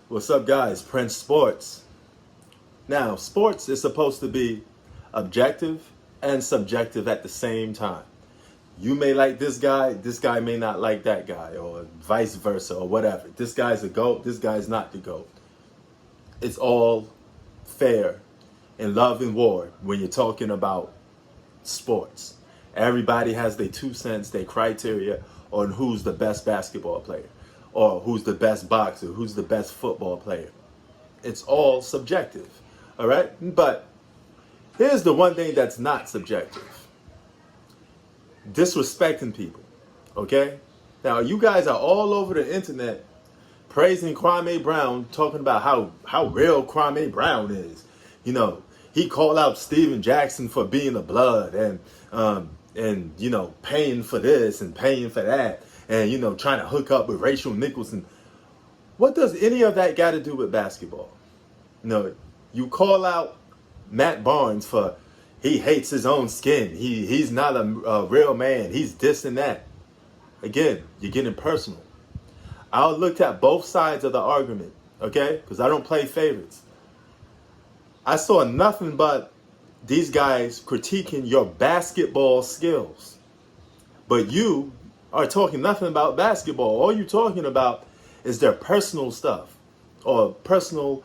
What's up, guys? Prince Sports. Now, sports is supposed to be objective and subjective at the same time. You may like this guy may not like that guy, or vice versa, or whatever. This guy's a GOAT, this guy's not the GOAT. It's all fair in love and war when you're talking about sports. Everybody has their 2 cents, their criteria on who's the best basketball player, or who's the best boxer, who's the best football player. It's all subjective, all right? But here's the one thing that's not subjective. Disrespecting people, okay? Now, you guys are all over the internet praising Kwame Brown, talking about how real Kwame Brown is. You know, he called out Steven Jackson for being a blood and you know, paying for this and paying for that, and, you know, trying to hook up with Rachel Nicholson. What does any of that got to do with basketball? No, you call out Matt Barnes for he hates his own skin. He's not a real man. He's this and that. Again, you're getting personal. I looked at both sides of the argument, okay? Because I don't play favorites. I saw nothing but these guys critiquing your basketball skills. But you are talking nothing about basketball. All you're talking about is their personal stuff or personal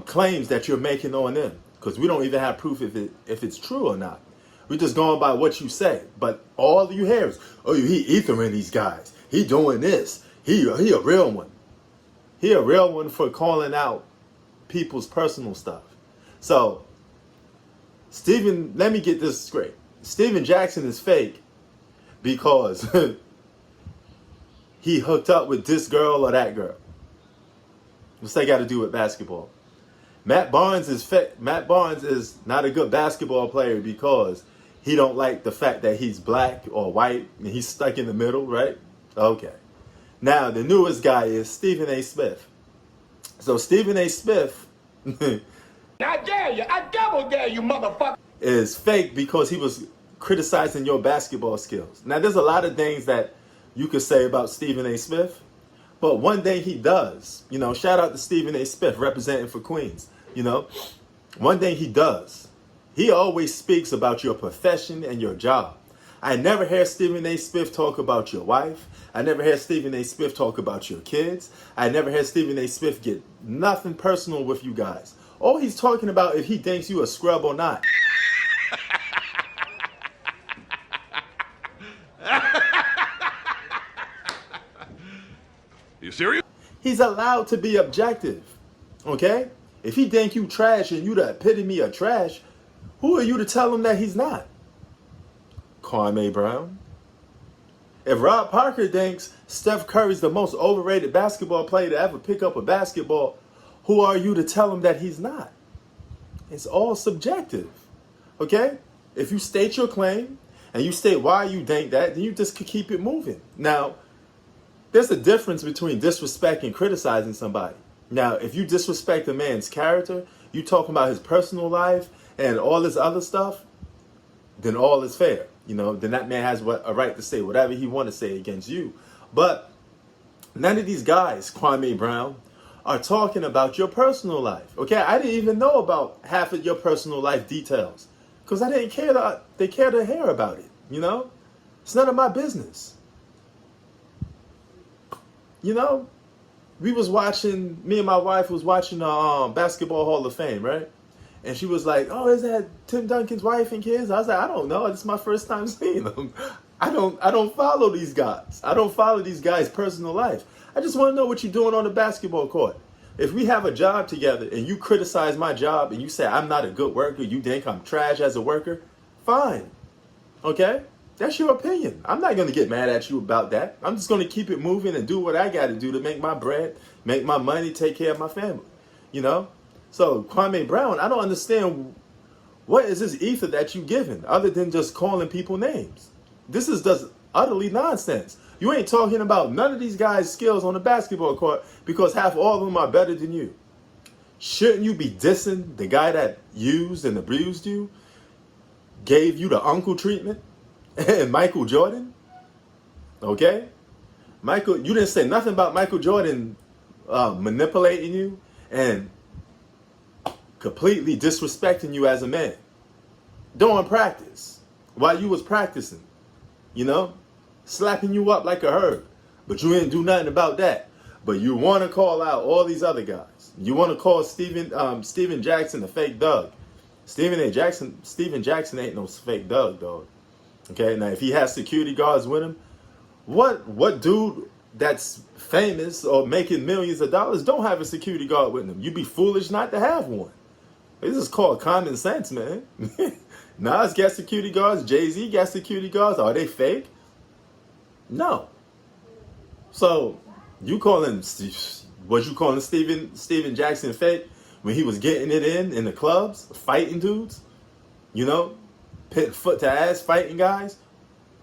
claims that you're making on them. Because we don't even have proof if it's true or not. We're just going by what you say. But all you hear is, oh, he ethering these guys. He doing this. He a real one. He a real one for calling out people's personal stuff. So, Steven, let me get this straight. Steven Jackson is fake because he hooked up with this girl or that girl. What's that got to do with basketball? Matt Barnes is Matt Barnes is not a good basketball player because he don't like the fact that he's black or white and he's stuck in the middle, right? Okay. Now, the newest guy is Stephen A. Smith. So Stephen A. Smith I dare you. I double dare you, motherfucker. Is fake because he was criticizing your basketball skills. Now, there's a lot of things that you could say about Stephen A. Smith, but one thing he does, you know, shout out to Stephen A. Smith representing for Queens. You know, one thing he does, he always speaks about your profession and your job. I never hear Stephen A. Smith talk about your wife. I never hear Stephen A. Smith talk about your kids. I never hear Stephen A. Smith get nothing personal with you guys. All he's talking about if he thinks you a scrub or not. You serious? He's allowed to be objective, okay? If he think you trash and you the epitome of trash, who are you to tell him that he's not? Kwame Brown. If Rob Parker thinks Steph Curry's the most overrated basketball player to ever pick up a basketball, who are you to tell him that he's not? It's all subjective, okay? If you state your claim and you state why you think that, then you just could keep it moving. Now, there's a difference between disrespect and criticizing somebody. Now, if you disrespect a man's character, you talking about his personal life and all this other stuff, then all is fair. You know, then that man has a right to say whatever he want to say against you. But none of these guys, Kwame Brown, are talking about your personal life. Okay, I didn't even know about half of your personal life details because I didn't care to hear about it. You know, it's none of my business. You know, me and my wife was watching the Basketball Hall of Fame, right? And she was like, "Oh, is that Tim Duncan's wife and kids?" I was like, "I don't know. This is my first time seeing them. I don't follow these guys. I don't follow these guys' personal life. I just want to know what you're doing on the basketball court. If we have a job together and you criticize my job and you say I'm not a good worker, you think I'm trash as a worker, fine. Okay? That's your opinion. I'm not going to get mad at you about that. I'm just going to keep it moving and do what I got to do to make my bread, make my money, take care of my family. You know? So, Kwame Brown, I don't understand what is this ether that you giving other than just calling people names. This is just utterly nonsense. You ain't talking about none of these guys' skills on the basketball court because half all of them are better than you. Shouldn't you be dissing the guy that used and abused you, gave you the uncle treatment, and Michael Jordan? Okay? Michael, you didn't say nothing about Michael Jordan manipulating you and completely disrespecting you as a man during practice while you was practicing, you know, slapping you up like a herd, but you didn't do nothing about that. But you want to call out all these other guys. You want to call Steven Jackson a fake Doug. Steven Jackson ain't no fake Doug, dog. Okay, now if he has security guards with him, what dude that's famous or making millions of dollars don't have a security guard with him? You'd be foolish not to have one. This is called common sense, man. Nas got security guards. Jay-Z got security guards. Are they fake? No. So you calling Steven Jackson fake when he was getting it in the clubs, fighting dudes, you know, pit foot to ass fighting guys,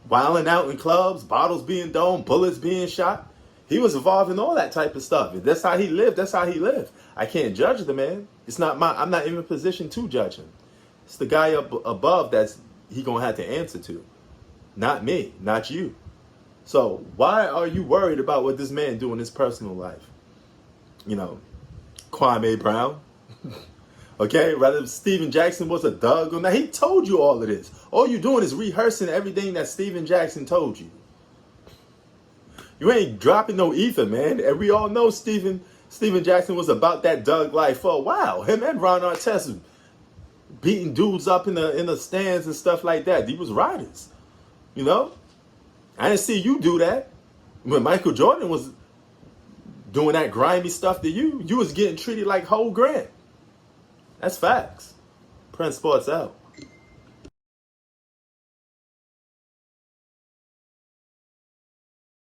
wilding out in clubs, bottles being thrown, bullets being shot. He was involved in all that type of stuff. If that's how he lived, that's how he lived. I can't judge the man. I'm not even in a position to judge him. It's the guy up above that's he gonna have to answer to. Not me, not you. So why are you worried about what this man do in his personal life? You know, Kwame Brown. Okay, rather Steven Jackson was a thug or not. He told you all of this. All you doing is rehearsing everything that Steven Jackson told you. You ain't dropping no ether, man. And we all know Steven Jackson was about that Doug life for a while. Him and Ron Artest beating dudes up in the stands and stuff like that. He was riders. You know? I didn't see you do that. When Michael Jordan was doing that grimy stuff to you, you was getting treated like Ho Grant. That's facts. Prince Sports out.